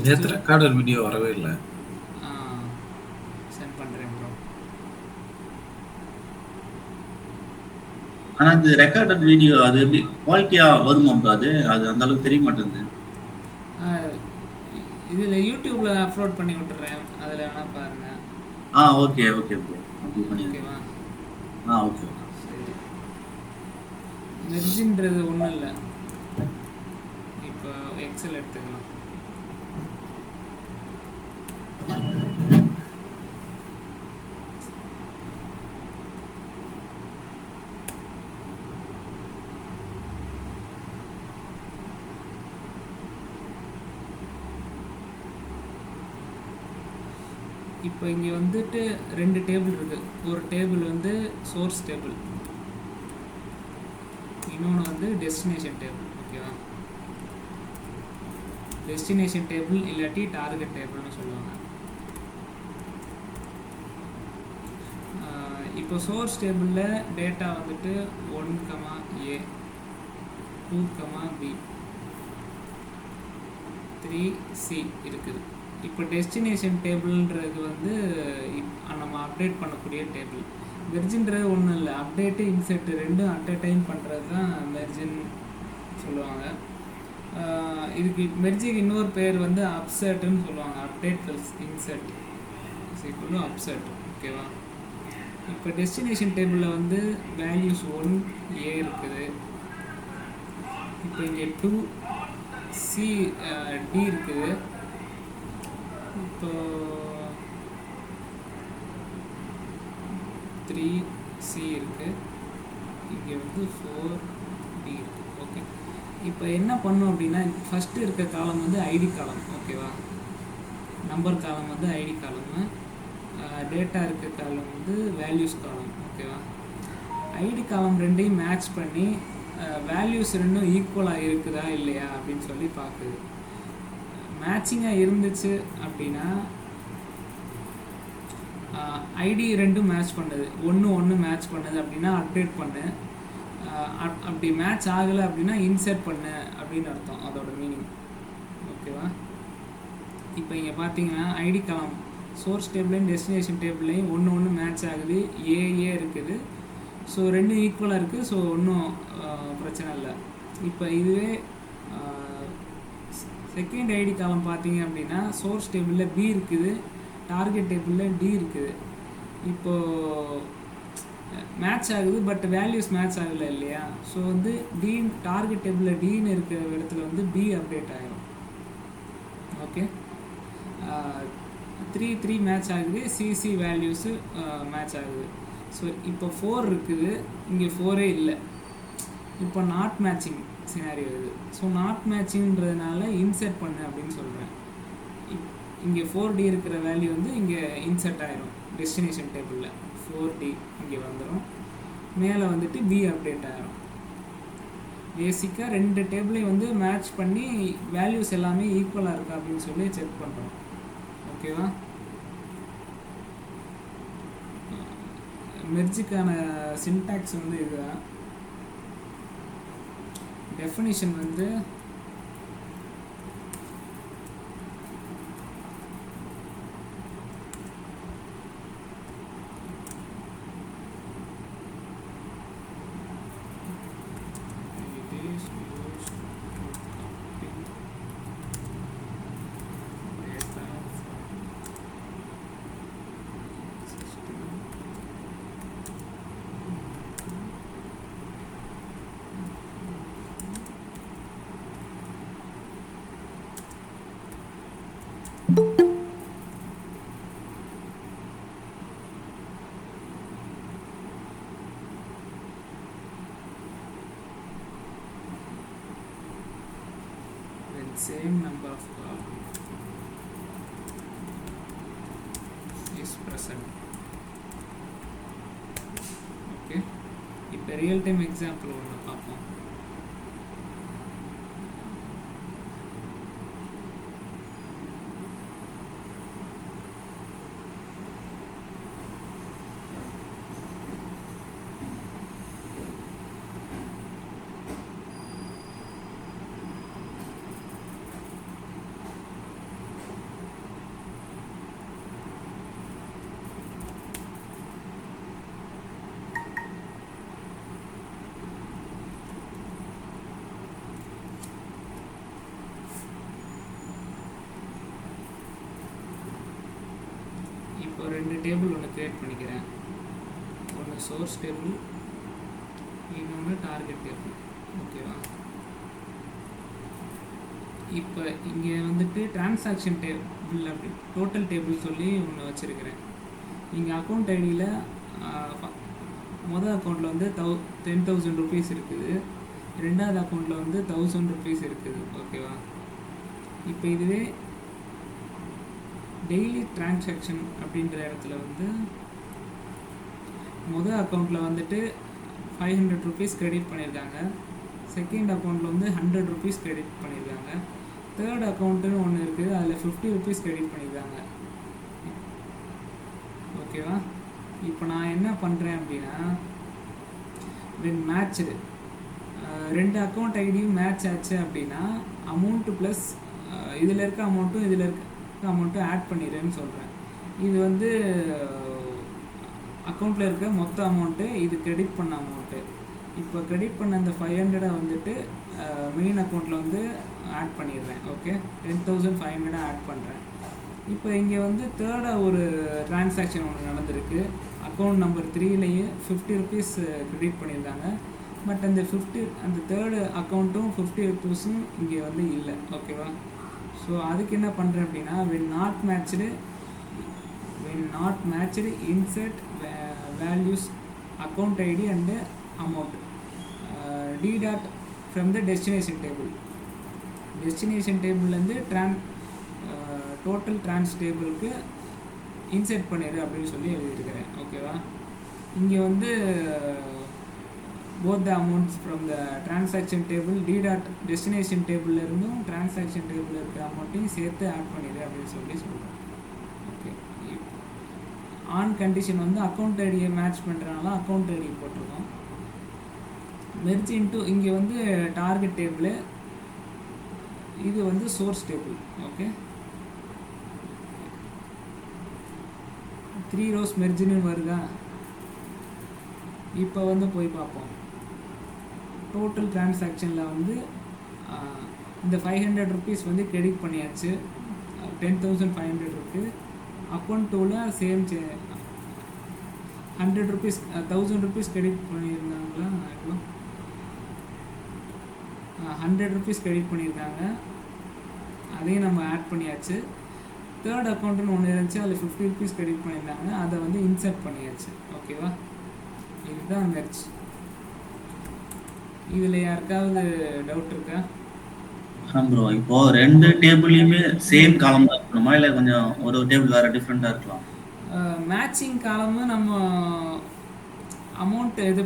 நேற்று recorder video வரவே இல்லை. சென்ட் பண்ணுறேன் ப்ரோ. ஆனா அது ரெக்கார்டட் வீடியோ அது எப்படி குவாலிட்டியா வருமா ப்ரோ? அது அந்த அளவுக்கு தெரிய மாட்டேங்குது. இதில் யூடியூப்பில் அப்லோட் பண்ணி விட்டுறேன், அதில் வேணால் பாருங்கள். ஓகே ஓகே ப்ரோ, அப்படி பண்ணிடுங்க. ஓகேவா? ஓகே. சரி, மெர்ஜின்றது ஒன்றும் இல்லை. இப்போ எக்ஸல் எடுத்துக்கலாம். இப்போ இங்கே வந்துட்டு 2 டேபிள் இருக்குது. ஒரு டேபிள் வந்து சோர்ஸ் டேபிள், இன்னொன்று வந்து டெஸ்டினேஷன் டேபிள். ஓகேவா? டெஸ்டினேஷன் டேபிள் இல்லாட்டி டார்கெட் டேபிள்னு சொல்லுவாங்க. இப்போ சோர்ஸ் டேபிளில் டேட்டா வந்துட்டு 1, A, 2, B, 3, C இருக்குது. இப்போ டெஸ்டினேஷன் டேபிள்ன்றது வந்து நம்ம அப்டேட் பண்ணக்கூடிய டேபிள். மெர்ஜின்றது ஒன்றும் இல்லை, அப்டேட்டு இன்செர்ட் ரெண்டும் அட் அ டைம் பண்ணுறது தான் மெர்ஜின் சொல்லுவாங்க. இதுக்கு மெர்ஜிக்கு இன்னொரு பேர் வந்து அப்செட்டுன்னு சொல்லுவாங்க. Update plus insert equal upset. ஓகேவா? இப்போ டெஸ்டினேஷன் டேபிளில் வந்து வேல்யூஸ் 1A இருக்குது. இப்போ இங்கே 2C D இருக்குது. இப்போ 3C இருக்குது. இங்கே வந்து 4D இருக்குது. ஓகே, இப்போ என்ன பண்ணோம் அப்படின்னா, ஃபஸ்ட்டு இருக்க காலம் வந்து ஐடி காலம். ஓகேவா? நம்பர் காலம் வந்து ஐடி காலமு, டேட்டா இருக்க காலம் வந்து வேல்யூஸ் காலம். ஓகேவா? ஐடி காலம் ரெண்டையும் மேட்ச் பண்ணி வேல்யூஸ் ரெண்டும் ஈக்குவலாக இருக்குதா இல்லையா அப்படின்னு சொல்லி பார்க்குது. மேட்சிங்காக இருந்துச்சு அப்படின்னா ஐடி ரெண்டும் மேட்ச் பண்ணுது, ஒன்று மேட்ச் பண்ணுது அப்படின்னா அப்டேட் பண்ணு. அப்படி மேட்ச் ஆகலை அப்படின்னா இன்சர்ட் பண்ணு அப்படின்னு அர்த்தம், அதோட மீனிங். ஓகேவா? இப்போ இங்கே பார்த்தீங்கன்னா ஐடி காலம் சோர்ஸ் டேபிளையும் டெஸ்டினேஷன் டேபிளையும் ஒன்று மேட்ச் ஆகுது, ஏஏ இருக்குது. ஸோ ரெண்டும் ஈக்குவலாக இருக்குது. ஸோ ஒன்றும் பிரச்சனை இல்லை. இப்போ இதுவே செகண்ட் ஐடி காலம் பார்த்தீங்க அப்படின்னா சோர்ஸ் டேபிளில் பி இருக்குது, டார்கெட் டேபிளில் டி இருக்குது. இப்போது மேட்ச் ஆகுது, பட் வேல்யூஸ் மேட்ச் ஆகலை இல்லையா? ஸோ வந்து டி டார்கெட் டேபிளில் டின்னு இருக்கிற இடத்துல வந்து பி அப்டேட் ஆகிடும். ஓகே, 3 மேட்ச் ஆகுது, சிசி வேல்யூஸு மேட்ச் ஆகுது. ஸோ இப்போ 4 இருக்குது, இங்கே 4 இல்லை. இப்போ நாட் மேட்சிங் சினாரியோ இது. ஸோ நாட் மேட்சிங்கிறதுனால இன்செர்ட் பண்ணு அப்படின்னு சொல்கிறேன். இங்கே 4D இருக்கிற வேல்யூ வந்து இங்கே இன்செர்ட் ஆகிடும் டெஸ்டினேஷன் டேபிளில். 4D இங்கே வந்துடும், மேலே வந்துட்டு பி அப்டேட் ஆகிடும். பேசிக்காக 2 டேபிளையும் வந்து மேட்ச் பண்ணி வேல்யூஸ் எல்லாமே ஈக்குவலாக இருக்கா அப்படின்னு சொல்லி செக் பண்ணுறோம். ஓகேவா? மெர்ஜுக்கான சின்டாக்ஸ் வந்து இதுதான். டெஃபினிஷன் வந்து same number of columns is present. Okay, இப்போ ரியல் டைம் எக்ஸாம்பிள் ஒன்று பார்ப்போம். இப்போ 2 டேபிள் ஒன்று க்ரியேட் பண்ணிக்கிறேன். ஒன்று சோர்ஸ் டேபிள், இன்னொன்று டார்கெட் டேபிள். ஓகேவா? இப்போ இங்கே வந்துட்டு டிரான்சாக்ஷன் டேபிள் அப்படி டோட்டல் டேபிள் சொல்லி ஒன்று வச்சுருக்கிறேன். இங்கே அக்கௌண்ட் ஐடியில் மொதல் அக்கௌண்ட்டில் வந்து 10,000 ருபீஸ் இருக்குது, ரெண்டாவது அக்கௌண்ட்டில் வந்து 1,000 ருபீஸ் இருக்குது. ஓகேவா? இப்போ இதுவே டெய்லி டிரான்சாக்ஷன் அப்படின்ற இடத்துல வந்து மொதல் அக்கௌண்ட்டில் வந்துட்டு 500 ருபீஸ் கிரெடிட் பண்ணியிருக்காங்க, செகண்ட் அக்கௌண்ட்டில் வந்து 100 ருபீஸ் கிரெடிட் பண்ணியிருக்காங்க, தேர்ட் அக்கௌண்ட்டுன்னு ஒன்று இருக்குது, அதில் 50 ருபீஸ் கிரெடிட் பண்ணியிருக்காங்க. ஓகேவா? இப்போ நான் என்ன பண்ணுறேன் அப்படின்னா, வென் மேட்ச்டு 2 அக்கௌண்ட் ஐடியும் மேட்ச் ஆச்சு அப்படின்னா அமௌண்ட்டு ப்ளஸ் இதில் இருக்க அமௌண்ட்டும் இதில் இருக்க அமௌண்ட்டும் ஆட் பண்ணிடுறேன்னு சொல்கிறேன். இது வந்து அக்கௌண்ட்டில் இருக்க மொத்த அமௌண்ட்டு, இது கிரெடிட் பண்ண அமௌண்ட்டு. இப்போ கிரெடிட் பண்ண அந்த 500 வந்துட்டு மெயின் அக்கௌண்ட்டில் வந்து ஆட் பண்ணிடுறேன். ஓகே, 10,500 ஆட் பண்ணுறேன். இப்போ இங்கே வந்து தேர்டாக ஒரு டிரான்சாக்ஷன் ஒன்று நடந்திருக்கு. அக்கௌண்ட் நம்பர் 3லேயே 50 ருபீஸ் கிரெடிட் பண்ணியிருக்காங்க. பட் அந்த தேர்டு அக்கௌண்ட்டும் 50 ருபீஸும் இங்கே வந்து இல்லை. ஓகேவா? ஸோ அதுக்கு என்ன பண்ணுறேன் அப்படின்னா, when not matched insert values account ID and amount t dot from the destination டேபிள்லேருந்து டோட்டல் ட்ரான்ஸ் டேபிளுக்கு இன்சர்ட் பண்ணிடு அப்படின்னு சொல்லி எழுதியிருக்கிறேன். ஓகேவா? இங்கே வந்து both the amounts from the transaction table d dot destination table இருந்தும் transaction table இருக்கிற அமௌண்ட்டையும் சேர்த்து ஆட் பண்ணிடு அப்படின்னு சொல்லி சொல்கிறேன். ஓகே, ஆன் கண்டிஷன் வந்து அக்கௌண்ட் ஐடியை மேட்ச் பண்ணுறதுனால அக்கௌண்ட் ஐடி போட்டிருக்கோம். மெர்ஜ் இன்ட்டு இங்கே வந்து டார்கெட் டேபிள், இது வந்து சோர்ஸ் டேபிள். ஓகே, 3 rows மெர்ஜ்னு வருதா? இப்போ வந்து போய் பார்ப்போம். டோட்டல் டிரான்சாக்ஷனில் வந்து இந்த 500 ருபீஸ் வந்து கிரெடிட் பண்ணியாச்சு, 10,500 இருக்குது. அக்கௌண்ட் 2ல் சேம் 100 ருபீஸ் 1,000 ருபீஸ் கிரெடிட் பண்ணியிருந்தாங்களா? இப்போ 100 ருபீஸ் கிரெடிட் பண்ணியிருக்காங்க, அதையும் நம்ம ஆட் பண்ணியாச்சு. தேர்ட் அக்கௌண்ட்டுன்னு ஒன்று இருந்துச்சு, அதில் 50 ருபீஸ் கிரெடிட் பண்ணியிருந்தாங்க, அதை வந்து இன்சர்ட் பண்ணியாச்சு. ஓகேவா? இதுதான் மெர்ஜ். இதில் யாருக்காவது டவுட் இருக்கா? ப்ரோ, இப்போ 2 டேபிள்லையுமே சேம் காலம் தான் இருக்கணுமா, இல்லை கொஞ்சம் ஒரு டேபிள் வேறு டிஃப்ரெண்ட்டாக இருக்கலாம்? மேட்சிங் காலமும் நம்ம அமௌண்ட் இது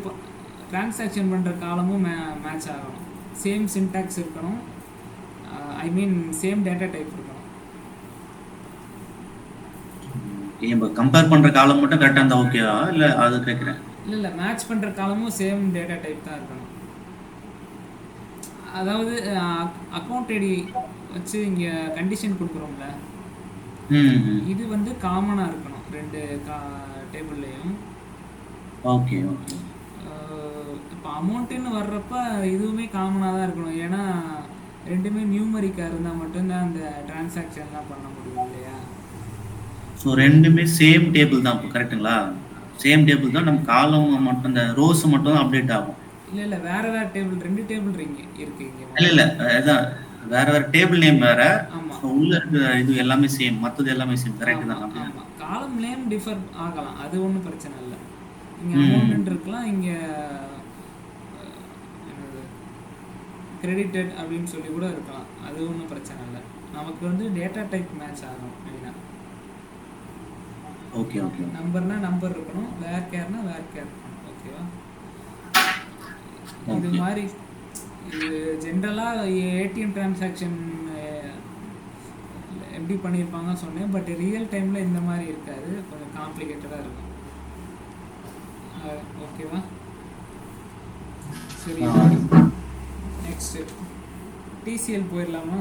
ட்ரான்சாக்ஷன் பண்ணுற காலமும் மேட்ச் ஆகணும். சேம் சின்டாக்ஸ் இருக்கணும், ஐ மீன் சேம் டேட்டா டைப் இருக்கணும். இப்போ கம்பேர் பண்ணுற காலம் மட்டும் கரெக்டாக இருந்தால் ஓகேவா, இல்லை அது கேட்குறேன். இல்லை, மேட்ச் பண்ணுற காலமும் சேம் டேட்டா டைப் தான் இருக்கணும். அதாவது அக்கௌண்ட் ஐடி வச்சு இங்கே கண்டிஷன் கொடுக்குறோம்ல, இது வந்து காமனாக இருக்கணும் 2 டேபிள்லேயும். Okay okay. இப்போ அமௌண்ட்டுன்னு வர்றப்ப இதுவுமே காமனாக தான் இருக்கணும், ஏன்னா ரெண்டுமே நியூமரிக்காக இருந்தால் மட்டும்தான் அந்த டிரான்சாக்ஷன்லாம் பண்ண முடியும் இல்லையா? ஸோ ரெண்டுமே சேம் டேபிள் தான், இப்போ கரெக்டுங்களா? சேம் டேபிள் தான், நம்ம காலம் மட்டும் இந்த ரோஸ் மட்டும் தான் அப்டேட் ஆகும். இல்லை, வேறு டேபிள் 2 டேபிள் இருக்கு இங்கே. இல்லை, அதான் வேறு டேபிள் நேம் வேறு. ஆமாம், உள்ள இருக்கிற இது எல்லாமே சேம், மற்றது எல்லாமே சேம். கரெக்டு தான். ஆமாம், காலம் நேம் டிஃபர் ஆகலாம், அது ஒன்றும் பிரச்சனை இல்லை. இங்கே அமௌண்ட் இருக்கலாம், இங்கே கிரெடிட்டட் அப்படின்னு சொல்லி கூட இருக்கலாம், அது ஒன்றும் பிரச்சனை இல்லை. நமக்கு வந்து டேட்டா டைப் மேட்ச் ஆகணும் மெயினாக. Okay okay. நம்பர்னா நம்பர் இருக்கணும், வேர் கேர்னா வேர் கேர் இருக்கணும். ஓகேவா? இது மாதிரி இது ஜென்ரலாக ஏடிஎம் டிரான்சாக்ஷன் எப்படி பண்ணியிருப்பாங்க சொன்னேன், பட் ரியல் டைமில் இந்த மாதிரி இருக்காது, கொஞ்சம் காம்ப்ளிகேட்டடாக இருக்கும். ஓகேவா? சரி, நெக்ஸ்ட்டு டிசிஎல் போயிடலாமா?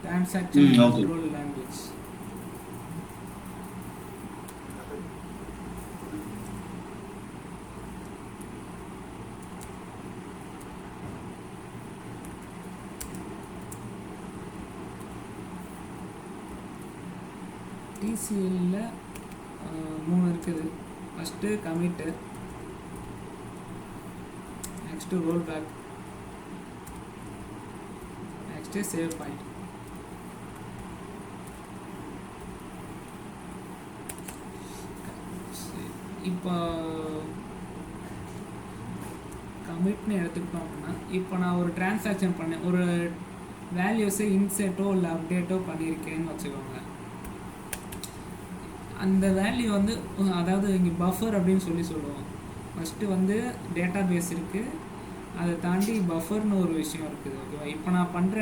Transaction control language. டிசிஎல்ல 3 இருக்குது. First commit, next roll back, next save point. இப்போ கமிட்னு எடுத்துக்கிட்டோம் அப்படின்னா, இப்போ நான் ஒரு டிரான்சாக்ஷன் பண்ணேன், ஒரு வேல்யூஸை இன்செர்ட்டோ இல்லை அப்டேட்டோ பண்ணியிருக்கேன்னு வச்சுக்கோங்க. அந்த வேல்யூ வந்து அதாவது இங்கே பஃபர் அப்படின்னு சொல்லுவோம். ஃபஸ்ட்டு வந்து டேட்டா பேஸ் இருக்குது, அதை தாண்டி பஃபர்னு ஒரு விஷயம் இருக்குது. ஓகேவா? இப்போ நான் பண்ணுற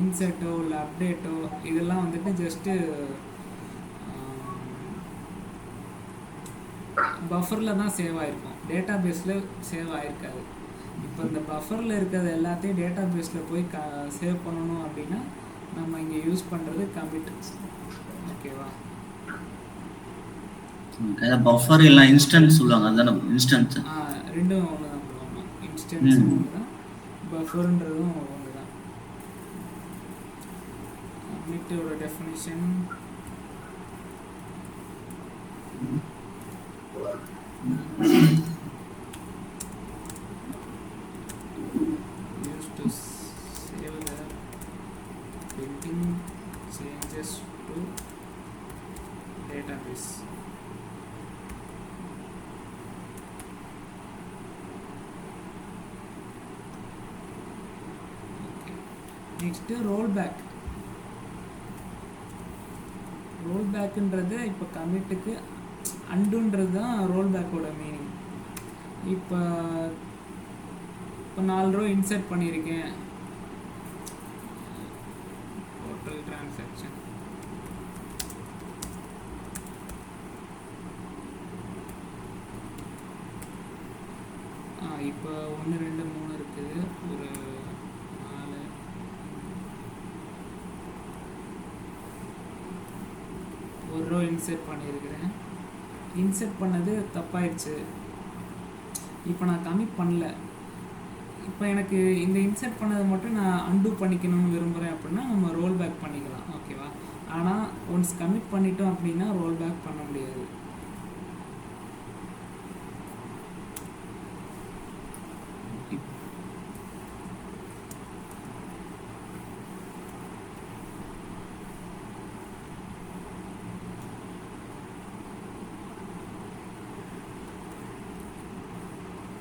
இன்செர்ட்டோ இல்லை அப்டேட்டோ இதெல்லாம் வந்துட்டு ஜஸ்ட்டு பஃபரில் தான் சேவ் ஆகிருக்கும், டேட்டா பேஸில் சேவ் ஆகிருக்காது. இப்போ இந்த பஃபரில் இருக்கிறது எல்லாத்தையும் டேட்டா பேஸில் போய் சேவ் பண்ணணும் அப்படின்னா நம்ம இங்கே யூஸ் பண்ணுறது கமிட். ஓகேவா? பஃபர் இல்லை இன்ஸ்டன்ஸ் சொல்லுவாங்க, அதுதானே இன்ஸ்டன்ஸ்? ரெண்டும் ஒன்று தான் போடுவாங்க, இன்ஸ்டன்ஸ் ஒன்று தான், பஃபர்ன்றதும் ஒன்று தான். கமிட்டோட definition used to save the pending changes to database. Next roll back. Roll பேக்குன்றது இப்போ கமிட்டுக்கு அண்டுன்றது தான் ரோல் பேக்கோட மீனிங். இப்போ 4 ரோ இன்சர்ட் பண்ணியிருக்கேன், டோட்டல் டிரான்சாக்ஷன் இப்போ 1 2 3 இருக்குது, ஒரு 4 ஒரு ரோ இன்சர்ட் பண்ணியிருக்கிறேன். இன்சர்ட் பண்ணது தப்பாயிடுச்சு, இப்போ நான் கமிட் பண்ணல. இப்போ எனக்கு இந்த இன்சர்ட் பண்ணதை மட்டும் நான் அன்டூ பண்ணிக்கணும்னு விரும்புகிறேன் அப்படின்னா நம்ம ரோல் பேக் பண்ணிக்கலாம். ஓகேவா? ஆனால் ஒன்ஸ் கமிட் பண்ணிட்டோம் அப்படின்னா ரோல் பேக் பண்ண முடியாது.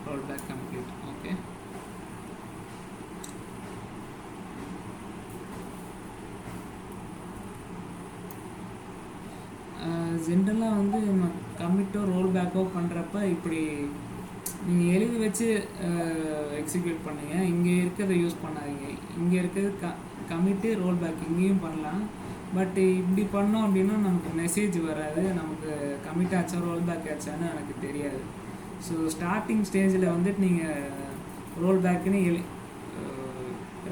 rollback complete. Okay. ஜென்ரலாக வந்து நம்ம கமிட்டோ ரோல் பேக்கோ பண்ணுறப்ப இப்படி நீங்கள் எழுதி வச்சு எக்ஸிக்யூட் பண்ணுங்க, இங்கே இருக்கிறத யூஸ் பண்ணாதீங்க. இங்கே இருக்கிறது கமிட்டு ரோல் பேக் இங்கேயும் பண்ணலாம், பட் இப்படி பண்ணோம் அப்படின்னா நமக்கு மெசேஜ் வராது, நமக்கு கமிட் ஆச்சா ரோல் பேக் ஆச்சான்னு எனக்கு தெரியாது. ஸோ ஸ்டார்டிங் ஸ்டேஜில் வந்துட்டு நீங்கள் ரோல் பேக்குன்னு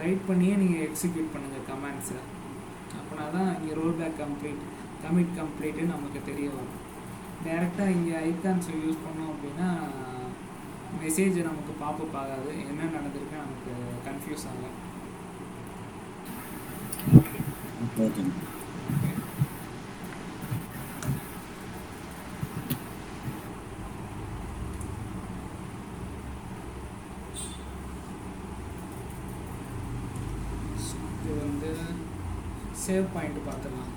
ரைட் பண்ணியே நீங்கள் எக்ஸிக்யூட் பண்ணுங்கள் கமாண்ட்ஸை. அப்படின்னா தான் இங்கே ரோல் பேக் கமிட் கம்ப்ளீட்டுன்னு நமக்கு தெரிய வரும். டேரெக்டாக இங்கே ஐகான்ஸை யூஸ் பண்ணோம் அப்படின்னா மெசேஜ் நமக்கு பாப்பப் ஆகாது, என்ன நடந்திருக்கு நமக்கு கன்ஃபியூஸ் ஆகும். இது வந்து சேவ் பாயிண்ட் பார்த்துடலாம்.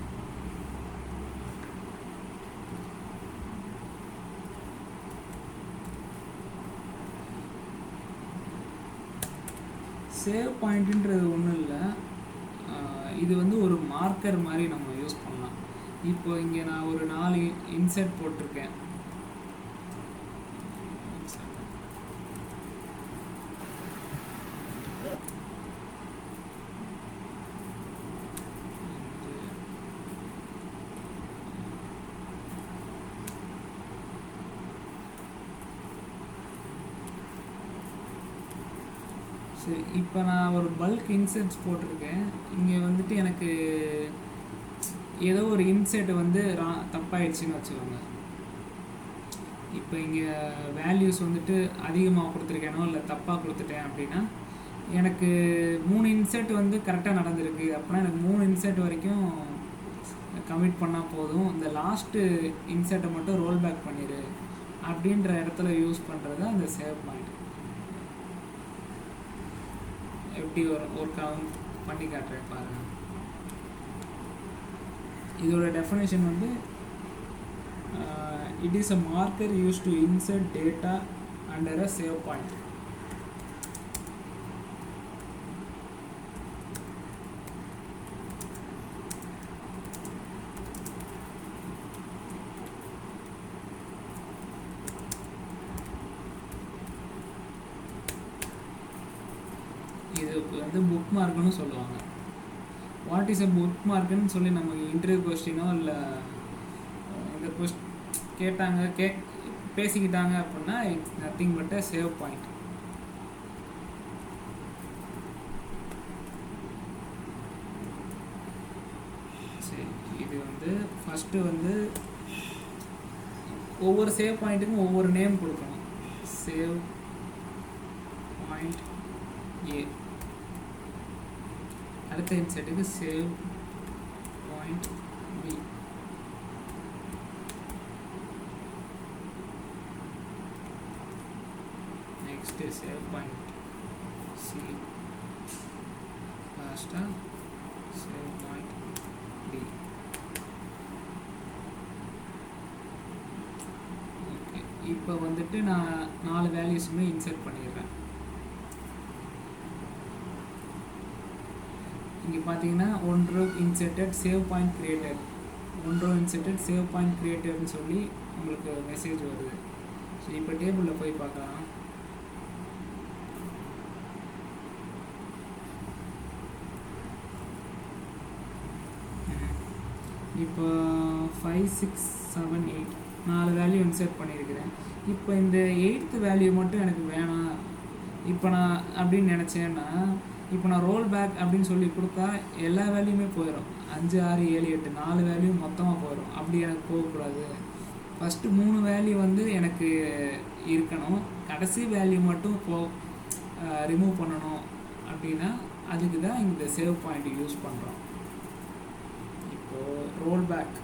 சேவ் பாயிண்ட்டுன்றது ஒன்றும் இல்லை, இது வந்து ஒரு மார்க்கர் மாதிரி நம்ம யூஸ் பண்ணலாம். இப்போ இங்கே நான் ஒரு 4 இன்சர்ட் போட்டிருக்கேன். சரி, இப்போ நான் ஒரு பல்க் இன்சர்ட்ஸ் போட்டிருக்கேன். இங்கே வந்துட்டு எனக்கு ஏதோ ஒரு இன்சர்ட் வந்து தப்பாயிடுச்சுன்னு வச்சுக்கோங்க. இப்போ இங்கே வேல்யூஸ் வந்துட்டு அதிகமாக கொடுத்துருக்கேனோ இல்லை தப்பாக கொடுத்துட்டேன் அப்படின்னா எனக்கு 3 இன்சர்ட் வந்து கரெக்டாக நடந்திருக்கு. அப்படின்னா எனக்கு 3 இன்சர்ட் வரைக்கும் கமிட் பண்ணால் போதும், இந்த லாஸ்ட்டு இன்சர்ட்டை மட்டும் ரோல் பேக் பண்ணிடு அப்படின்ற இடத்துல யூஸ் பண்ணுறது அந்த சேவ் பாயிண்ட். எப்படி ஒர்க் ஆகும் பண்ணி காட்டுறேன் பாருங்கள். இதோட டெஃபினேஷன் வந்து it is a marker used to insert data under a save point. இது வந்து புக் மார்க்குன்னு சொல்லுவாங்க. வாட் இஸ் அ புக் மார்க்குன்னு சொல்லி நமக்கு இன்டர்வியூ கொஸ்டினோ இல்லை இந்த கேட்டாங்க பேசிக்கிட்டாங்க அப்படின்னா it's nothing but a save point. சரி, இது வந்து ஃபஸ்ட்டு வந்து ஒவ்வொரு சேவ் பாயிண்ட்டுக்கும் ஒவ்வொரு நேம் கொடுக்கணும். சேவ் பாயிண்ட் ஏ, அடுத்த இன்செட்டுக்கு save point B, next save point C, லாஸ்ட்டாக சேவ் பாயிண்ட் டி. ஓகே, இப்போ வந்துட்டு நான் 4 வேல்யூஸுமே இன்சர்ட் பண்ணிடுறேன். இங்கே பார்த்தீங்கன்னா one row inserted save point created, one row inserted save point கிரியேட்டட்னு சொல்லி உங்களுக்கு மெசேஜ் வருது. ஸோ இப்போ டேபிளில் போய் பார்க்கலாம். இப்போ 5 6 7 8 4 வேல்யூ இன்சர்ட் பண்ணியிருக்கிறேன். இப்போ இந்த 8th வேல்யூ மட்டும் எனக்கு வேணாம் இப்போ நான் அப்படின்னு நினச்சேன்னா, இப்போ நான் ரோல் பேக் அப்படின்னு சொல்லி கொடுத்தா எல்லா வேல்யூமே போயிடும். 5 6 7 8 4 வேல்யூ மொத்தமாக போயிடும். அப்படி எனக்கு போகக்கூடாது. ஃபஸ்ட்டு 3 வேல்யூ வந்து எனக்கு இருக்கணும், கடைசி வேல்யூ மட்டும் ரிமூவ் பண்ணணும். அப்படின்னா அதுக்கு தான் இந்த சேவ் பாயிண்ட் யூஸ் பண்ணுறோம். இப்போது ரோல் பேக்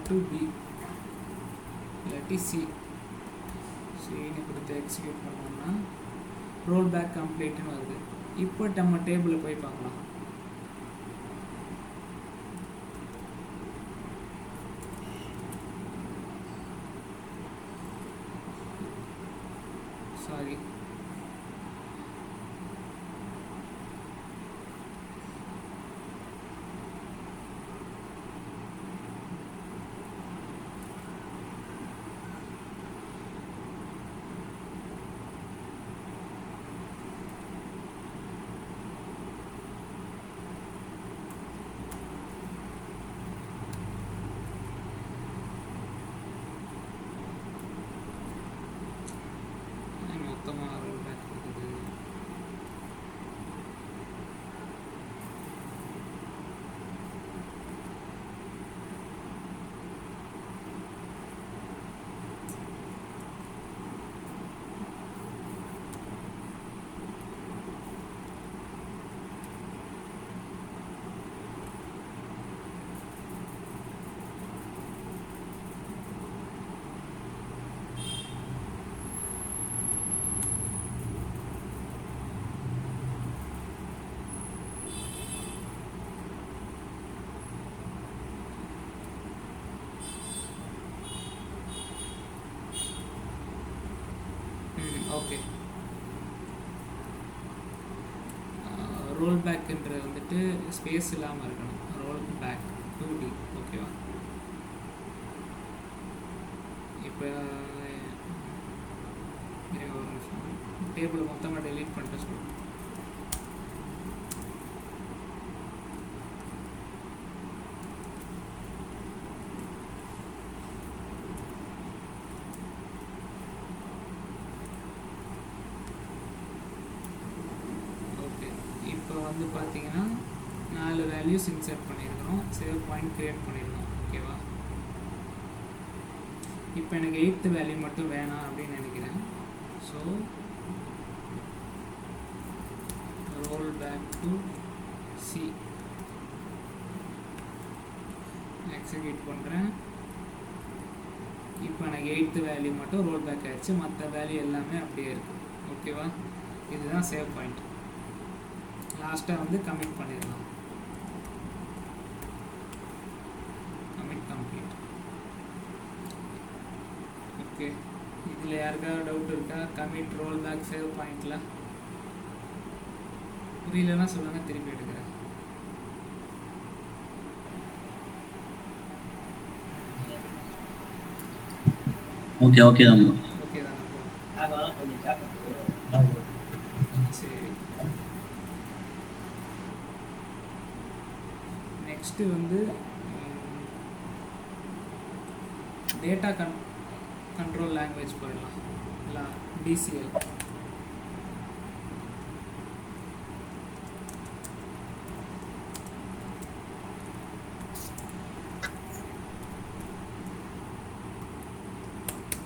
டு பி இல்லாட்டி சி, சின்னு கொடுத்து எக்ஸிக்யூட் பண்ணோம்னா ரோல் பேக் கம்ப்ளீட்னு வருது. இப்போ நம்ம டேபிளில் போய் பார்க்கலாம். சாரி, மொத்தமாக ரோல் பேக் இருக்குது. ஓகே, ரோல் பேக்குன்றது வந்துட்டு ஸ்பேஸ் இல்லாமல் இருக்கணும். Roll back 2D. ஓகேவா? இப்போ ஒரு நிமிஷம் டேபிள் மொத்தமாக டெலீட் பண்ணிட்டு சொல்லுங்கள். வந்து பார்த்தீங்கன்னா 4 வேல்யூஸ் இன்சர்ட் பண்ணியிருக்கிறோம், சேவ் பாயிண்ட் கிரியேட் பண்ணியிருக்கோம். ஓகேவா? இப்போ எனக்கு 8th வேல்யூ மட்டும் வேணாம் அப்படின்னு நினைக்கிறேன். So roll back to C execute பண்ணுறேன். இப்போ எனக்கு 8th வேல்யூ மட்டும் ரோல் பேக் ஆயிடுச்சு, மற்ற வேல்யூ எல்லாமே அப்படியே இருக்குது. ஓகேவா, இதுதான் சேவ் பாயிண்ட். லாஸ்ட்டாக வந்து கமிட் பண்ணிடலாம். Commit complete. ஓகே, இதில் யாருக்காவது டவுட் இருக்கா? கமிட் ரோல் பேக் சேவ் பாயிண்டில் புரியலன்னா சொல்லுங்கள், திருப்பி எடுக்கிறேன். ஓகே ஓகே தான் bro. ஓகே தானே? சரி, நெக்ஸ்ட்டு வந்து டேட்டா கண்ட்ரோல் லாங்குவேஜ் போயிடலாம். இல்லை DCL.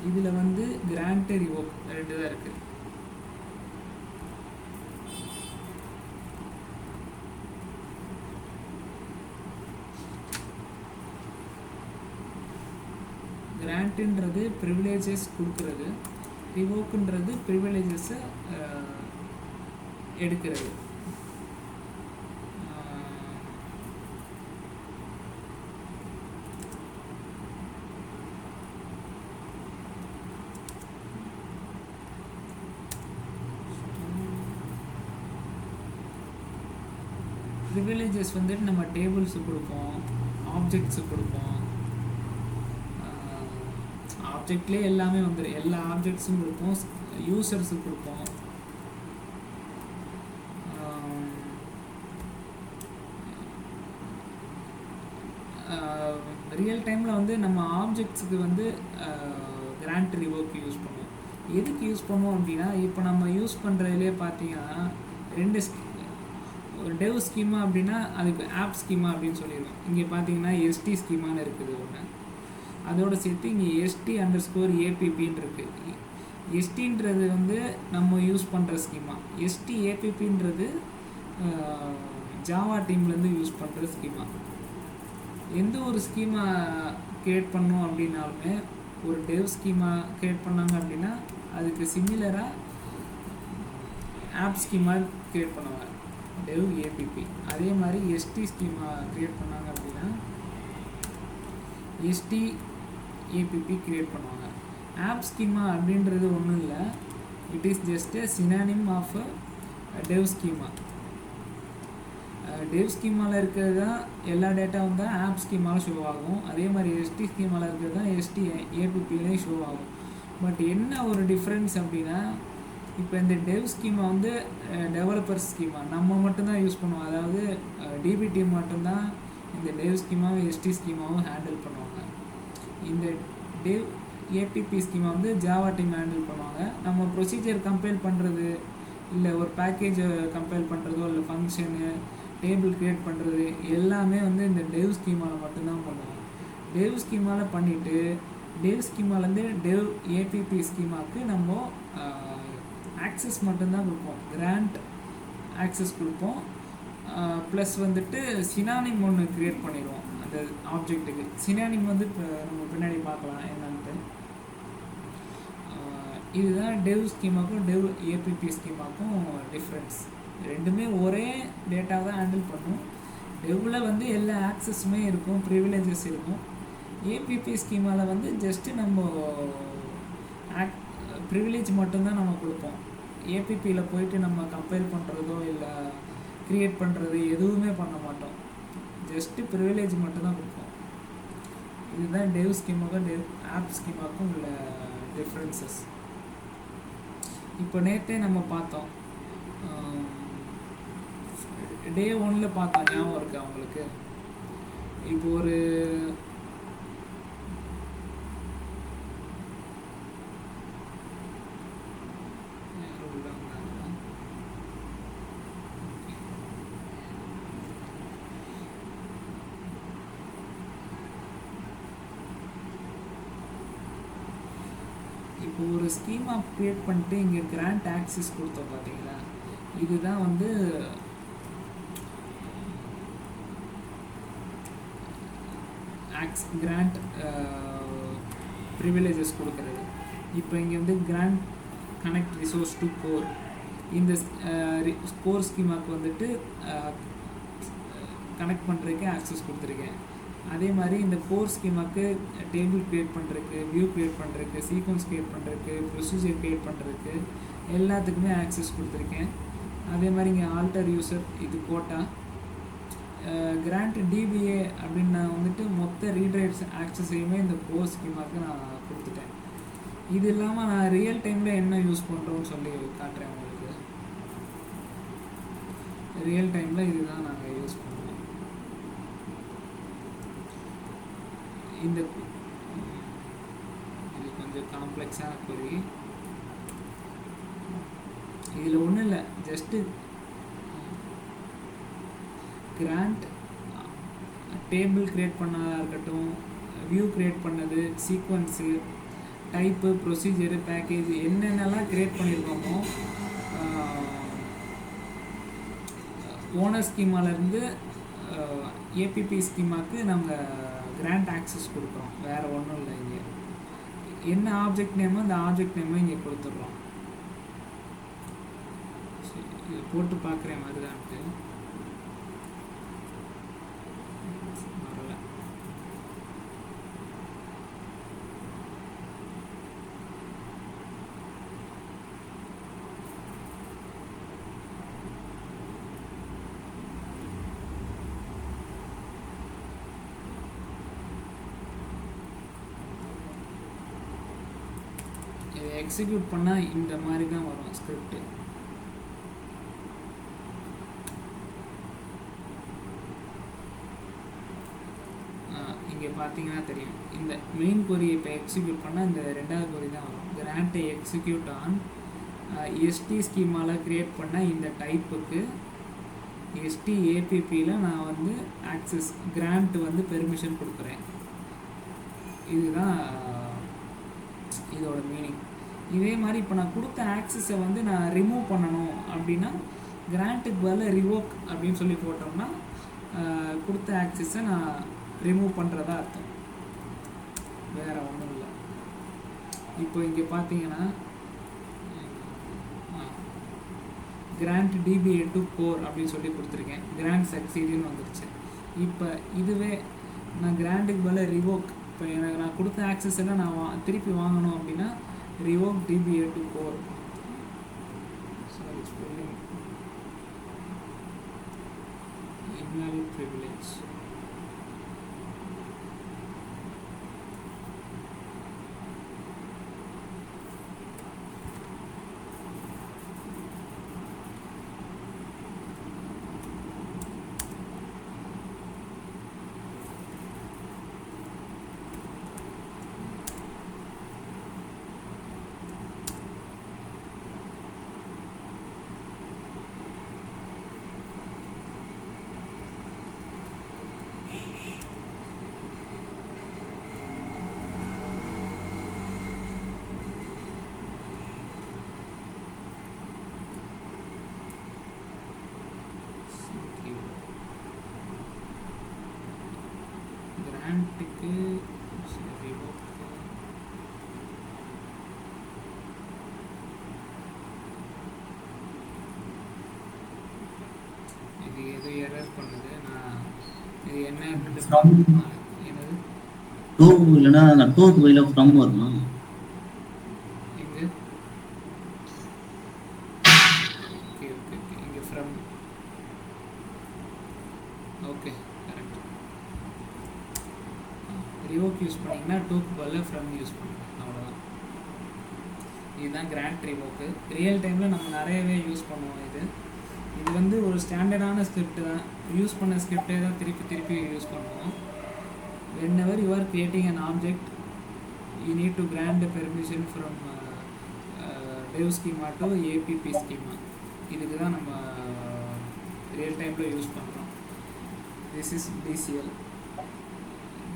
இதில் வந்து கிராண்ட் ரிவோக் 2 தான் இருக்குது. கிராண்ட்ன்றது ப்ரிவிலேஜஸ் கொடுக்குறது, ரிவோக்குன்றது ப்ரிவிலேஜஸை எடுக்கிறது. ப்ரிவிலேஜஸ் வந்துட்டு நம்ம டேபிள்ஸு கொடுப்போம், ஆப்ஜெக்ட்ஸு கொடுப்போம். ஆப்ஜெக்ட்லேயே எல்லாமே வந்துடும், எல்லா ஆப்ஜெக்ட்ஸும் கொடுப்போம், யூசர்ஸுக்கு கொடுப்போம். ரியல் டைமில் வந்து நம்ம ஆப்ஜெக்ட்ஸுக்கு வந்து கிராண்ட் ரிவோக் யூஸ் பண்ணுவோம். எதுக்கு யூஸ் பண்ணுவோம் அப்படின்னா, இப்போ நம்ம யூஸ் பண்ணுறதுலேயே பார்த்தீங்கன்னா ஒரு டெவ் ஸ்கீமா அப்படின்னா அதுக்கு ஆப் ஸ்கீமா அப்படின்னு சொல்லிடுவோம். இங்கே பார்த்தீங்கன்னா எஸ்டி ஸ்கீமான்னு இருக்குது ஒன்று, அதோடு சேர்த்து இங்கே ST_APPன்னு இருக்குது. எஸ்டின்றது வந்து நம்ம யூஸ் பண்ணுற ஸ்கீமா, ST_APPன்றது ஜாவா டீம்லேருந்து யூஸ் பண்ணுற ஸ்கீமா. எந்த ஒரு ஸ்கீமா க்ரியேட் பண்ணோம் அப்படின்னாலுமே, ஒரு டெவ் ஸ்கீமா க்ரியேட் பண்ணாங்க அப்படின்னா அதுக்கு சிமிலராக ஆப் ஸ்கீமா க்ரியேட் பண்ணுவாங்க, டெவ் APP. அதே மாதிரி ST ஸ்கீமா க்ரியேட் பண்ணாங்க அப்படின்னா ST_APP க்ரியேட் பண்ணுவாங்க. ஆப் ஸ்கீமா அப்படின்றது ஒன்றும் இல்லை, it is just a synonym of dev schema. Dev ஸ்கீமாவில் இருக்கிறது தான் எல்லா டேட்டாவும் தான் ஆப் ஸ்கீமாவில் ஷோ ஆகும். அதே மாதிரி ST ஸ்கீமாவில் இருக்கிறது தான் ST_APPலேயும் ஷோ ஆகும். பட் என்ன ஒரு டிஃப்ரென்ஸ் அப்படின்னா, இப்போ இந்த டெவ் ஸ்கீமா வந்து டெவலப்பர் ஸ்கீமா நம்ம மட்டும்தான் யூஸ் பண்ணுவோம். அதாவது DB டீம் மட்டும்தான் இந்த டெவ் ஸ்கீமாவும் ST ஸ்கீமாவும் ஹேண்டில் பண்ணுவாங்க. இந்த டெவ் APP ஸ்கீமா வந்து ஜாவா டீம் ஹேண்டில் பண்ணுவாங்க. நம்ம ப்ரொசீஜர் கம்பைல் பண்ணுறது, இல்லை ஒரு பேக்கேஜை கம்பைல் பண்ணுறதோ, இல்லை ஃபங்க்ஷனு டேபிள் க்ரியேட் பண்ணுறது எல்லாமே வந்து இந்த டெவ் ஸ்கீமாவில் மட்டும்தான் பண்ணுவோம். டெவ் ஸ்கீமாவில் பண்ணிவிட்டு டெவ் ஸ்கீமாலேருந்து டெவ் APP ஸ்கீமாவுக்கு நம்ம ஆக்சஸ் மட்டும்தான் கொடுப்போம், கிராண்ட் ஆக்சஸ் கொடுப்போம். ப்ளஸ் வந்துட்டு சினானிம் ஒன்று க்ரியேட் பண்ணிடுவோம் அந்த ஆப்ஜெக்ட்டுக்கு. சினானிம் வந்து இப்போ நம்ம பின்னாடி பார்க்கலாம் என்னன்ட்டு. இதுதான் டெவ் ஸ்கீமாக்கும் டெவ் APP ஸ்கீமாக்கும் டிஃப்ரென்ஸ். ரெண்டுமே ஒரே டேட்டாவை தான் ஹேண்டில் பண்ணும். டெவ்வில் வந்து எல்லா ஆக்சஸுமே இருக்கும், ப்ரிவிலேஜஸ் இருக்கும். APP ஸ்கீமாவில் வந்து ஜஸ்ட்டு நம்ம ப்ரிவிலேஜ் மட்டும்தான் நம்ம கொடுப்போம். APPயில் போயிட்டு நம்ம கம்பைல் பண்ணுறதோ இல்லை க்ரியேட் பண்ணுறது எதுவுமே பண்ண மாட்டோம், ஜஸ்ட்டு ப்ரிவிலேஜ் மட்டும்தான் கொடுப்போம். இதுதான் டெவ் ஸ்கீமாக்கும் டெவ் ஆப் ஸ்கீமாக்கும் உள்ள டிஃப்ரென்சஸ். இப்போ நேற்றே நம்ம பார்த்தோம், டே 1ல் பார்த்தோம், ஞாபகம் இருக்கா அவங்களுக்கு? இப்போ ஒரு இப்போ ஒரு ஸ்கீமா க்ரியேட் பண்ணிட்டு இங்கே கிராண்ட் ஆக்சஸ் கொடுத்தோம் பார்த்தீங்களா? இதுதான் வந்து கிராண்ட் ப்ரிவிலேஜஸ் கொடுக்குறது. இப்போ இங்கே வந்து grant connect resource to core, இந்த கோர் ஸ்கீமாவுக்கு வந்துட்டு கனெக்ட் பண்ணுறதுக்கு ஆக்சஸ் கொடுத்துருக்கேன். அதே மாதிரி இந்த கோர் ஸ்கீமாவுக்கு டேபிள் க்ரியேட் பண்ணுறதுக்கு, வியூ க்ரியேட் பண்ணுறதுக்கு, சீக்வன்ஸ் க்ரியேட் பண்ணுறதுக்கு, ப்ரொசீஜர் க்ரியேட் பண்ணுறதுக்கு எல்லாத்துக்குமே ஆக்சஸ் கொடுத்துருக்கேன். அதே மாதிரி இங்கே ஆல்டர் யூசர் இது கோட்டா. கிராண்ட் டிபிஏ அப்படின்னு நான் வந்துட்டு மொத்த ரீட் ரைட்ஸ் ஆக்சஸையுமே இந்த கோர் ஸ்கீமாவுக்கு நான் கொடுத்துட்டேன். இது இல்லாமல் நான் ரியல் டைமில் என்ன யூஸ் பண்ணுறோன்னு சொல்லி காட்டுறேன் உங்களுக்கு. ரியல் டைமில் இதுதான் நாங்கள் யூஸ் பண்ணுவோம். இந்த இது கொஞ்சம் காம்ப்ளெக்ஸான கொரி. இதில் ஒன்றும் இல்லை, ஜஸ்ட்டு கிராண்ட் டேபிள் க்ரியேட் பண்ணதாக இருக்கட்டும், வியூ க்ரியேட் பண்ணது, சீக்வன்ஸு, டைப்பு, ப்ரொசீஜரு, பேக்கேஜ் என்னென்னலாம் க்ரியேட் பண்ணியிருக்கோமோ ஓனர் ஸ்கீமாலேருந்து ஏபிபி ஸ்கீமாவுக்கு நாங்கள் கிராண்ட் ஆக்சஸ் கொடுக்குறோம். வேறு ஒன்றும் இல்லை. இங்கே என்ன ஆப்ஜெக்ட் நேமோ அந்த ஆப்ஜெக்ட் நேமோ இங்கே கொடுத்துட்றோம். இது போட்டு பார்க்குறேன் மாதிரிதான்ட்டு வரல. இதை எக்ஸிக்யூட் பண்ணால் இந்த மாதிரி தான் வரும் ஸ்கிரிப்ட். இங்கே பார்த்தீங்கன்னா தெரியும், இந்த மெயின் கொரியை இப்போ எக்ஸிக்யூட் பண்ணால் இந்த ரெண்டாவது கொரி தான் வரும். கிராண்ட்டை எக்ஸிக்யூட் ஆன் எஸ்டி ஸ்கீமால் க்ரியேட் பண்ண இந்த டைப்புக்கு எஸ்டி ஏபிபியில் நான் வந்து ஆக்சஸ் கிராண்ட் வந்து பெர்மிஷன் கொடுக்குறேன். இதுதான் இதோட மீனிங். இதே மாதிரி இப்போ நான் கொடுத்த ஆக்சஸை வந்து நான் ரிமூவ் பண்ணணும் அப்படின்னா கிராண்ட்டுக்கு பதில் ரிவோக் அப்படின்னு சொல்லி போட்டோம்னா கொடுத்த ஆக்சஸை நான் ரிமூவ் பண்ணுறதா அர்த்தம், வேறு ஒன்றும் இல்லை. இப்போ இங்கே பார்த்தீங்கன்னா கிராண்ட் டிபிஏ டு கோர் அப்படின்னு சொல்லி கொடுத்துருக்கேன். கிராண்ட் சக்சீடுன்னு வந்துருச்சு. இப்போ இதுவே நான் கிராண்டுக்கு பதில் ரிவோக், இப்போ எனக்கு நான் கொடுத்த ஆக்சஸ் எல்லாம் நான் திருப்பி வாங்கணும் அப்படின்னா revoke DBA to core. Sorry, spelling invalid privilege. கிராண்ட்டுக்கு ரிவோக் இது எது எரர் பண்ணுது. நான் இது என்ன என்னது டூ இல்லைன்னா நான் டூக்கு பதிலாக ஃப்ரம் வருமா? இங்கே ஓகே ஓகே ஓகே இங்கே from. Okay correct. Revoke use பண்ணிங்கன்னா டூக்கு பதில் ஃப்ரம் யூஸ் பண்ணுங்க, அவ்வளோதான். இதுதான் கிராண்ட் ரிவோக்கு. ரியல் டைமில் நம்ம நிறையவே யூஸ் பண்ணுவோம். இது வந்து ஒரு ஸ்டாண்டர்டான ஸ்கிரிப்ட் தான். யூஸ் பண்ண ஸ்கிரிப்டே தான் திருப்பி திருப்பி யூஸ் பண்ணுவோம். whenever you are creating an object you need to grant the permission from dev schema to app schema. இதுக்கு தான் நம்ம ரியல் டைமில் யூஸ் பண்ணுறோம். This is TCL.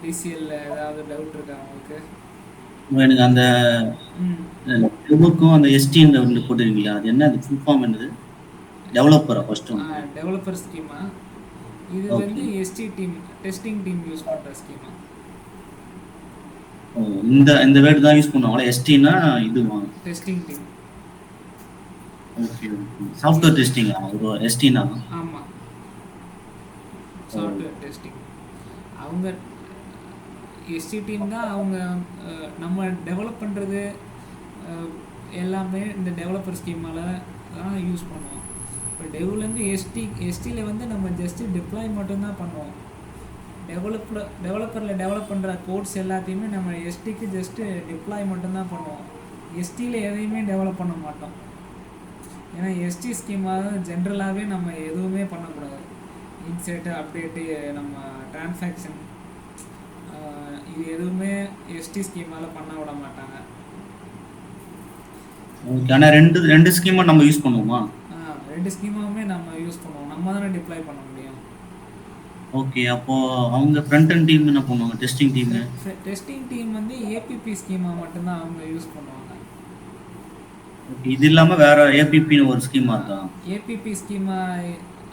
டிசிஎல்ல ஏதாவது டவுட் இருக்கா உங்களுக்கு? எனக்கு அந்த ரிவோக்கும் அந்த எஸ்டின்னு ஒன்று போட்டிருக்கீங்களா, அது என்ன, அது ஃபுல் ஃபார்ம் என்னது? டெவலப்பரா ஃபர்ஸ்ட்? Developer schema. இது வந்து ST team, testing team use பண்ணுற ஸ்கீமா. ஓ, இந்த வேர்டு தான் யூஸ் பண்ணுவாங்களா? எஸ்டினா இதுவா? Testing team. Okay okay. Software டெஸ்டிங்கா ஒரு எஸ்டினா? ஆமாம், ஓ. Software testing. அவங்க எஸ்டி டீம் தான். அவங்க நம்ம டெவலப் பண்ணுறது எல்லாமே இந்த டெவலப்பர் ஸ்கீமால் தான் யூஸ் பண்ணுவோம். இப்போ டெவ்லேருந்து எஸ்டியில் வந்து நம்ம ஜஸ்ட்டு டிப்ளாய் மட்டும்தான் பண்ணுவோம். டெவலப்பரில் டெவலப் பண்ணுற கோட்ஸ் எல்லாத்தையுமே நம்ம எஸ்டிக்கு ஜஸ்ட்டு டிப்ளாய் மட்டும்தான் பண்ணுவோம். எஸ்டியில் எதையுமே டெவலப் பண்ண மாட்டோம். ஏன்னா எஸ்டி ஸ்கீமாக ஜென்ரலாகவே நம்ம எதுவுமே பண்ணக்கூடாது. இன்செர்ட்டு, அப்டேட்டு, நம்ம டிரான்சாக்ஷன், இது எதுவுமே எஸ்டி ஸ்கீமால் பண்ண விட மாட்டாங்க. ஓகே. ஆனால் ரெண்டு ஸ்கீமும் நம்ம யூஸ் பண்ணுவோமா? ரெண்டு ஸ்கீமாவுமே நம்ம யூஸ் பண்ணுவோம். நம்ம தானே டிப்ளாய் பண்ண முடியும். ஓகே. அப்போ அவங்க ஃப்ரண்ட் அண்ட் டீம் என்ன பண்ணுவாங்க? டெஸ்டிங் டீம் டெஸ்டிங் டீம் வந்து ஏபிபி ஸ்கீமா மட்டும்தான் அவங்க யூஸ் பண்ணுவாங்க. ஓகே. இது இல்லாமல் வேற ஏபிபின்னு ஒரு ஸ்கீமா இருக்கா? ஏபிபி ஸ்கீமா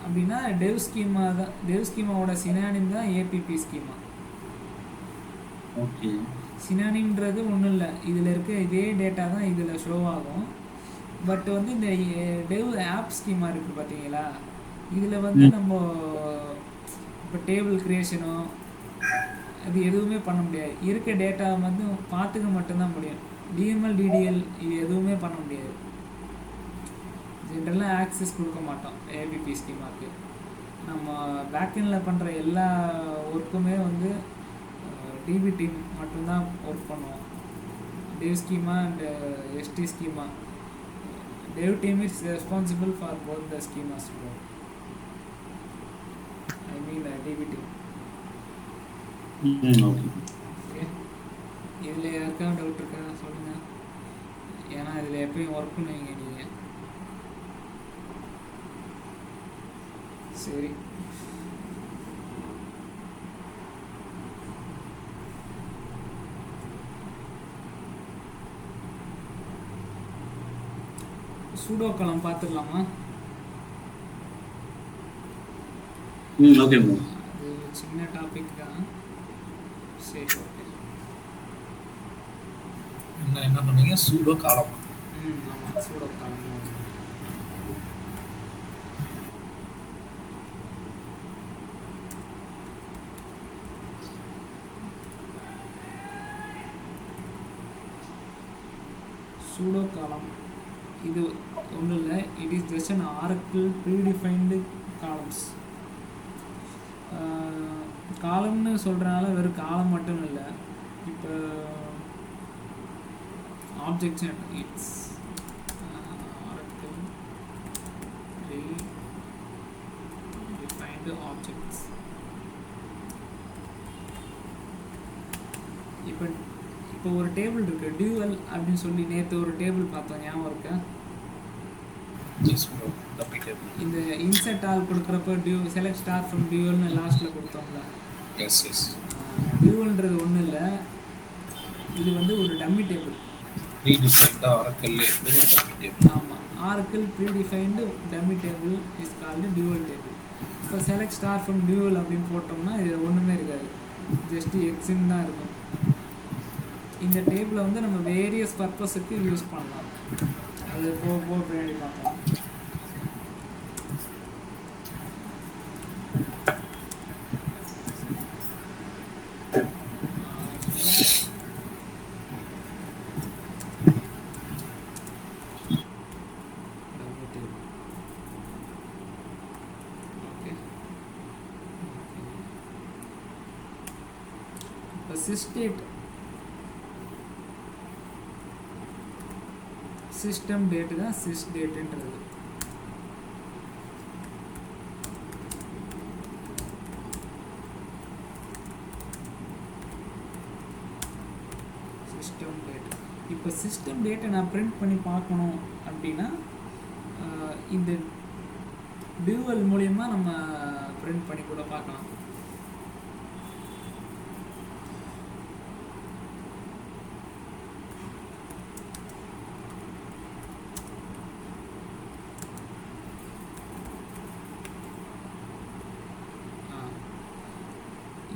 அப்படின்னா டெவ் ஸ்கீமா தான். டெவ் ஸ்கீமாவோட சினானிம் தான் ஏபிபி ஸ்கீமா. ஓகே. சினானிம்ன்றது ஒன்றும் இல்லை, இதில் இருக்க இதே டேட்டா தான் இதில் ஷோ ஆகும். பட் வந்து இந்த டெவ் ஆப் ஸ்கீமா இருக்குது பார்த்தீங்களா, இதில் வந்து நம்ம இப்போ டேபிள் க்ரியேஷனோ அது எதுவுமே பண்ண முடியாது. இருக்க டேட்டா வந்து பார்த்துக்க மட்டும்தான் முடியும். டிஎம்எல், டிடிஎல் இது எதுவுமே பண்ண முடியாது. ஜென்ரலாக ஆக்சஸ் கொடுக்க மாட்டோம் ஏபிபி ஸ்கீமாவுக்கு. நம்ம பேக்கெண்டில் பண்ணுற எல்லா ஒர்க்குமே வந்து டிபி டீம் மட்டும்தான் ஒர்க் பண்ணுவோம். Dev schema and SD schema. Dev team is responsible for both the schemas. I mean DB team. Okay. இதில் யாருக்காவது டவுட் இருக்கா சொல்லுங்கள். ஏன்னா இதில் எப்பயும் ஒர்க் பண்ணுவீங்க நீங்கள். சரி, சூடோ காலம் பார்த்துடலாமா? ஓகே. அது சின்ன டாபிக் தான். சரி, ஓகே. என்ன பண்ணீங்க? சூடோ காலம். ஆமாம், சூடோ காலம். சூடோ காலம் இது ஒன்றும் இல்லை. It is just an Oracle predefined columns. காலம்னு சொல்கிறனால வெறும் காலம் மட்டும் இல்லை. இப்போ objects, it's Oracle predefined objects. இப்போ ஒரு டேபிள் இருக்குது, டியூவல் அப்படின்னு சொல்லி நேற்று ஒரு டேபிள் பார்த்தோம், ஞாபகம் இருக்கா? இந்த இன்செர்ட் ஆல் கொடுக்குறப்ப செலக்ட் ஸ்டார் ஃப்ரம் டியூவல்னு லாஸ்ட்டில் கொடுத்தோம்ல. டியூவல்ன்றது ஒன்றும் இல்லை, இது வந்து ஒரு டம்மி டேபிள். ஆமாம், Oracle predefined dummy table is called dual table. இப்போ செலக்ட் ஸ்டார் ஃப்ரம் டியூவல் அப்படின்னு போட்டோம்னா இது ஒன்றுமே இருக்காது, ஜஸ்ட்டு எக்ஸின் தான் இருக்கும். இந்த டேபிளை வந்து நம்ம வேரியஸ் பர்பஸுக்கு யூஸ் பண்ணலாம். அது போக பின்னாடி பார்க்கலாம். இப்போ சிஸ்டேட் சிஸ்டம் டேட்டு தான் சிஸ் டேட்டுன்றது. System date. இப்போ சிஸ்டம் டேட்டை நான் பிரிண்ட் பண்ணி பார்க்கணும் அப்படின்னா இந்த டியூவல் மூலயமா நம்ம பிரிண்ட் பண்ணி கூட பார்க்கலாம்.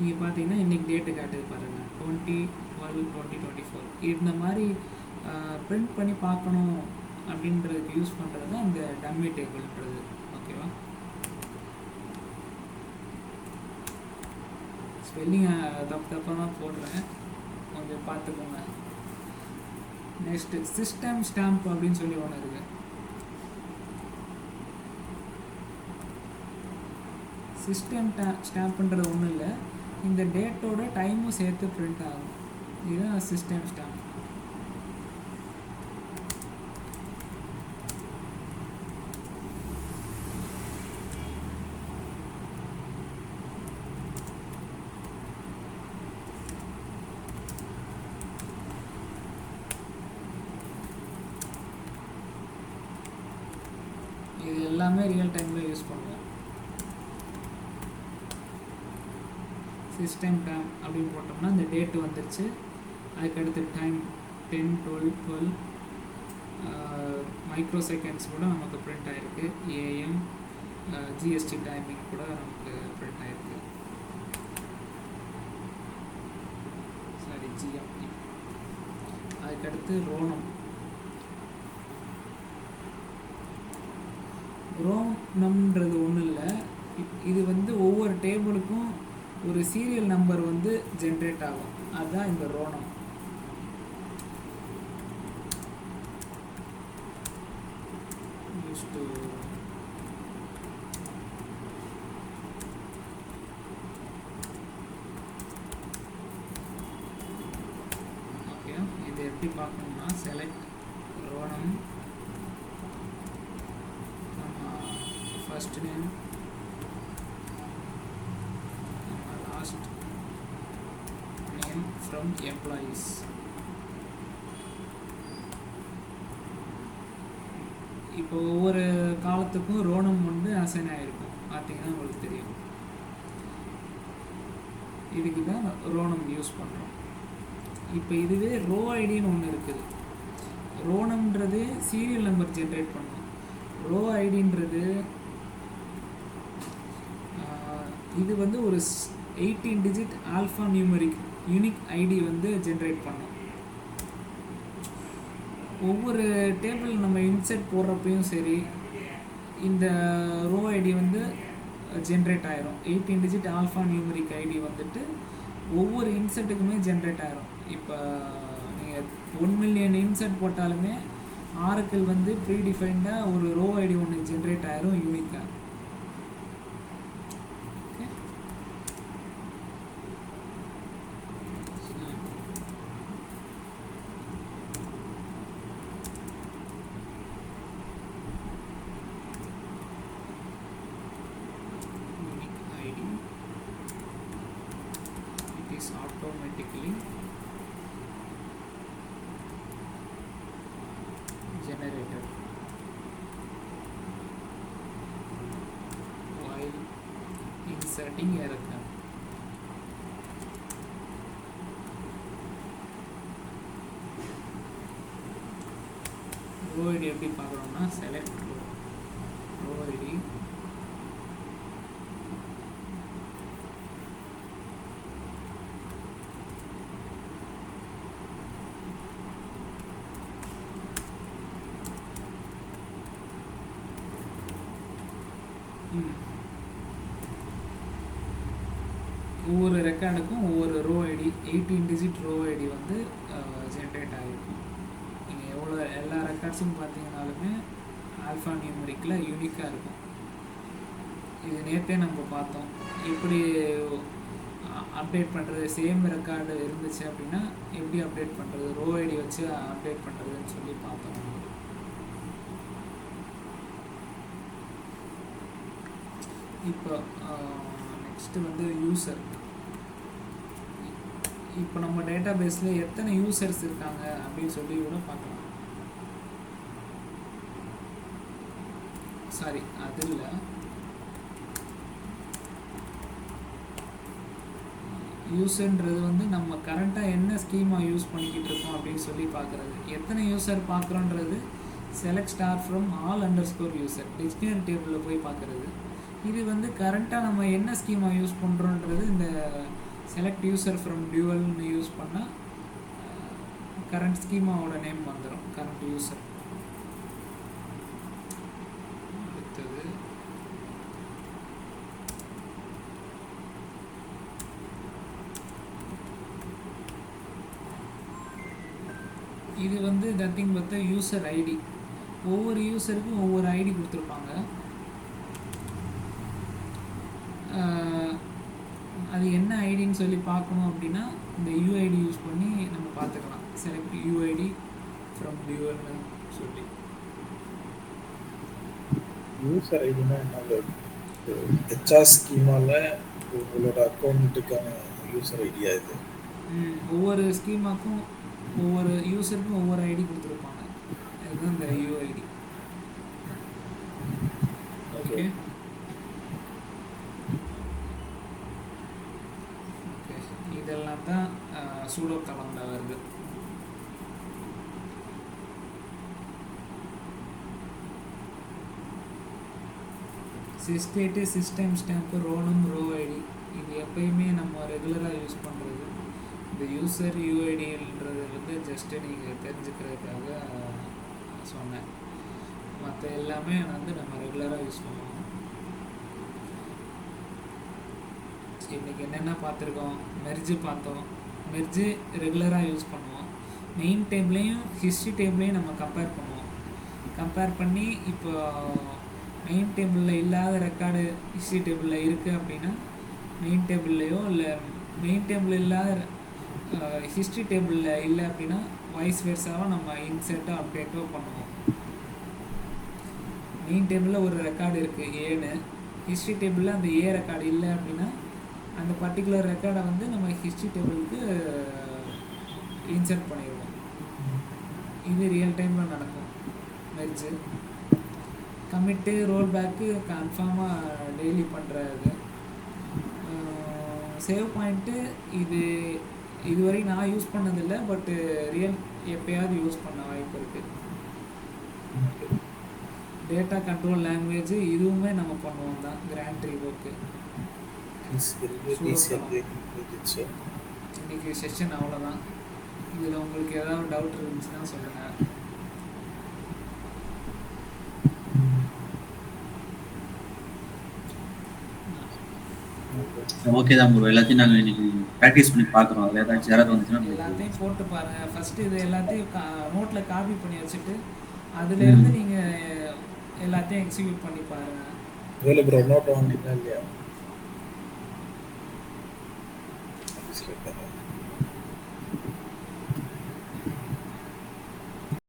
இங்கே பார்த்தீங்கன்னா இன்றைக்கி டேட்டு காட்டுது பாருங்கள், 20 12/2024 இந்த மாதிரி பிரிண்ட் பண்ணி பார்க்கணும் அப்படின்றதுக்கு யூஸ் பண்ணுறது தான் இந்த டம்மி டேபிள்ன்றது. ஓகேவா? ஸ்பெல்லிங்கை தப்பாக தான் போடுறேன், கொஞ்சம் பார்த்துக்கோங்க. நெக்ஸ்ட்டு சிஸ்டம் ஸ்டாம்ப் அப்படின்னு சொல்லி ஒன்று இருக்குது. சிஸ்டம் ஸ்டாம்ப்ன்றது ஒன்றும் இல்லை, இந்த டேட்டோட டைமும் சேர்த்து பிரிண்ட் ஆகும். இதுதான் சிஸ்டம் ஸ்டாம்ப். இது எல்லாமே ரியல் டைமில் யூஸ் பண்ணுவோம். சிஸ்டம் டைம் அப்படின்னு போட்டோம்னா இந்த டேட்டு வந்துருச்சு, அதுக்கடுத்து டைம் 10, 12, 12 மைக்ரோ செகண்ட்ஸ் கூட நமக்கு பிரிண்ட் ஆகிருக்கு. ஏஎம் ஜிஎஸ்டி டைமிங் கூட நமக்கு பிரிண்ட் ஆகிருக்கு. Sorry, GM. அதுக்கடுத்து ரோனம். ரோனம்ன்றது ஒன்றும் இல்லை, இது வந்து ஒவ்வொரு டேபிளுக்கும் ஒரு சீரியல் நம்பர் வந்து ஜென்ரேட் ஆகும், அதுதான் இந்த ரோனம். ஓகே, இது எப்படி பார்க்கணும்னா select rownum, first name, last name from employees. இப்போ ஒவ்வொரு காலத்துக்கும் ரோனம் வந்து அசைன் ஆகிருக்கும், பார்த்தீங்கன்னா உங்களுக்கு தெரியும். இதுக்கு தான் ரோனம் யூஸ் பண்ணுறோம். இப்போ இதுவே ரோ ஐடின்னு ஒன்று இருக்குது. ரோனம்ன்றது சீரியல் நம்பர் ஜென்ரேட் பண்ணும். ரோ ஐடின்றது இது வந்து ஒரு 18 digit alphanumeric unique ID வந்து ஜென்ரேட் பண்ணும். ஒவ்வொரு டேபிள் நம்ம இன்செர்ட் போடுறப்பையும் சரி, இந்த ரோ ஐடி வந்து ஜென்ரேட் ஆயிரும். 18 டிஜிட் ஆல்ஃபா நியூமரிக் ஐடி வந்துட்டு ஒவ்வொரு இன்செர்ட்டுக்குமே ஜென்ரேட் ஆயிரும். இப்போ நீங்கள் 1 மில்லியன் இன்செர்ட் போட்டாலுமே ஆரக்கிள் வந்து ப்ரீ டிஃபைன்டாக ஒரு ரோ ஐடி ஒன்று ஜென்ரேட் ஆயிரும் யூனிக்காக. Automatically generated while inserting a record. row id எப்படி பார்க்குறோம்னா select row id, ஒவ்வொரு ரெக்கார்டுக்கும் ஒவ்வொரு row ID 18 digit row ID வந்து ஜென்ரேட் ஆகிருக்கும். நீங்கள் எவ்வளோ எல்லா ரெக்கார்ட்ஸும் பார்த்தீங்கன்னாலுமே ஆல்ஃபா நியூமரிக்கில் யூனிக்காக இருக்கும். இது நேற்றே நம்ம பார்த்தோம், எப்படி அப்டேட் பண்ணுறது. சேம் ரெக்கார்டு இருந்துச்சு அப்படின்னா எப்படி அப்டேட் பண்ணுறது, ரோ ஐடி வச்சு அப்டேட் பண்ணுறதுன்னு சொல்லி பார்த்தோம். இப்போ நெக்ஸ்ட்டு வந்து யூசர். இப்போ நம்ம டேட்டா பேஸில் எத்தனை யூசர்ஸ் இருக்காங்க அப்படின்னு சொல்லி கூட பார்க்கலாம். சாரி, அது இல்லை, யூஸர்ன்றது வந்து நம்ம கரண்ட்டாக என்ன ஸ்கீமா யூஸ் பண்ணிக்கிட்டு இருக்கோம் அப்படின்னு சொல்லி பார்க்குறது. எத்தனை யூசர் பார்க்குறோன்றது select star from all underscore user dictionary டேபிளில் போய் பார்க்குறது. இது வந்து கரண்ட்டாக நம்ம என்ன ஸ்கீமா யூஸ் பண்ணுறோன்றது இந்த செலக்ட் யூசர் ஃப்ரம் டியூவல்னு யூஸ் பண்ணால் கரண்ட் ஸ்கீமாவோட நேம் வந்துடும், கரண்ட் யூசர். அடுத்தது இது வந்து நத்திங் பட் யூசர் ஐடி. ஒவ்வொரு யூசருக்கும் ஒவ்வொரு ஐடி கொடுத்துருப்பாங்க. அது என்ன ஐடின்னு சொல்லி பார்க்கணும் அப்படின்னா இந்த யூஐடி யூஸ் பண்ணி நம்ம பார்த்துக்கலாம். செலக்ட் யூஐடி ஃப்ரம் டியூவர்னு சொல்லி. யூசர் ஐடினா என்ன? ஹெச்ஆர் ஸ்கீமாவில் உங்களோட அக்கௌண்ட்டுக்கான யூசர் ஐடியா இது? ஒவ்வொரு ஸ்கீமாக்கும் ஒவ்வொரு யூசருக்கும் ஒவ்வொரு ஐடி கொடுத்துருப்பாங்க. இதுதான் இந்த யூஐடி. ஓகே ஓகே, இதெல்லாம் தான் சூடோ கலம்ல வருது. சிஸ்டேட்டு, சிஸ்டம் ஸ்டாம்ப்பு, ரோனம், ரோ ஐடி இது எப்பயுமே நம்ம ரெகுலராக யூஸ் பண்ணுறது. இந்த யூசர் யூஐடின்றது வந்து ஜஸ்ட்டு நீங்கள் தெரிஞ்சுக்கிறதுக்காக சொன்னேன். மற்ற எல்லாமே வந்து நம்ம ரெகுலராக யூஸ் பண்ணுவோம். இன்றைக்கி என்னென்ன பார்த்துருக்கோம்? மெர்ஜு பார்த்தோம். மெர்ஜு ரெகுலராக யூஸ் பண்ணுவோம். மெயின் டேபிளையும் ஹிஸ்ட்ரி டேபிளையும் நம்ம கம்பேர் பண்ணுவோம். கம்பேர் பண்ணி இப்போ மெயின் டேபிளில் இல்லாத ரெக்கார்டு ஹிஸ்ட்ரி டேபிளில் இருக்குது அப்படின்னா மெயின் டேபிள்லையோ இல்லை மெயின் டேபிள் இல்லாத ஹிஸ்ட்ரி டேபிளில் இல்லை அப்படின்னா வைஸ் வெர்ஸாவோ நம்ம இன்சர்ட்டோ அப்டேட்டோ பண்ணுவோம். மெயின் டேபிளில் ஒரு ரெக்கார்டு இருக்குது ஏன்னு, ஹிஸ்ட்ரி டேபிளில் அந்த ஏ ரெக்கார்டு இல்லை அப்படின்னா அந்த பர்டிகுலர் ரெக்கார்டை வந்து நம்ம ஹிஸ்ட்ரி டேபிளுக்கு இன்சர்ட் பண்ணிடுவோம். இது ரியல் டைமில் நடக்கும். மெர்ஜு கமிட்டு, ரோல் பேக்கு கன்ஃபார்மாக டெய்லி பண்ணுறது. சேவ் பாயிண்ட்டு இதுவரை நான் யூஸ் பண்ணதில்லை, பட்டு ரியல் எப்போயாவது யூஸ் பண்ண வாய்ப்பு இருக்குது. டேட்டா கண்ட்ரோல் லாங்குவேஜ் இதுவுமே நம்ம பண்ணுவோம் தான். கிராண்ட் ரிவோக்கு இன்றைக்கி செஷன் அவ்வளோதான். இதில் உங்களுக்கு ஏதாவது டவுட் இருந்துச்சுன்னா சொல்லுங்கள். ஓகே தான் ப்ரோ, எல்லாத்தையும் நாங்கள் இன்னைக்கு ப்ராக்டிஸ் பண்ணி பார்க்குறோம். அதில் ஏதாச்சும் யாராவது வந்துச்சுன்னா எல்லாத்தையும் போட்டு பாருங்கள். ஃபஸ்ட்டு இது எல்லாத்தையும் நோட்டில் காப்பி பண்ணி வச்சுட்டு அதுலேருந்து நீங்கள் எல்லாத்தையும் எக்ஸிக்யூட் பண்ணி பாருங்கள். வேலை ப்ரோ, நோட் வாங்கினீங்களா இல்லையா?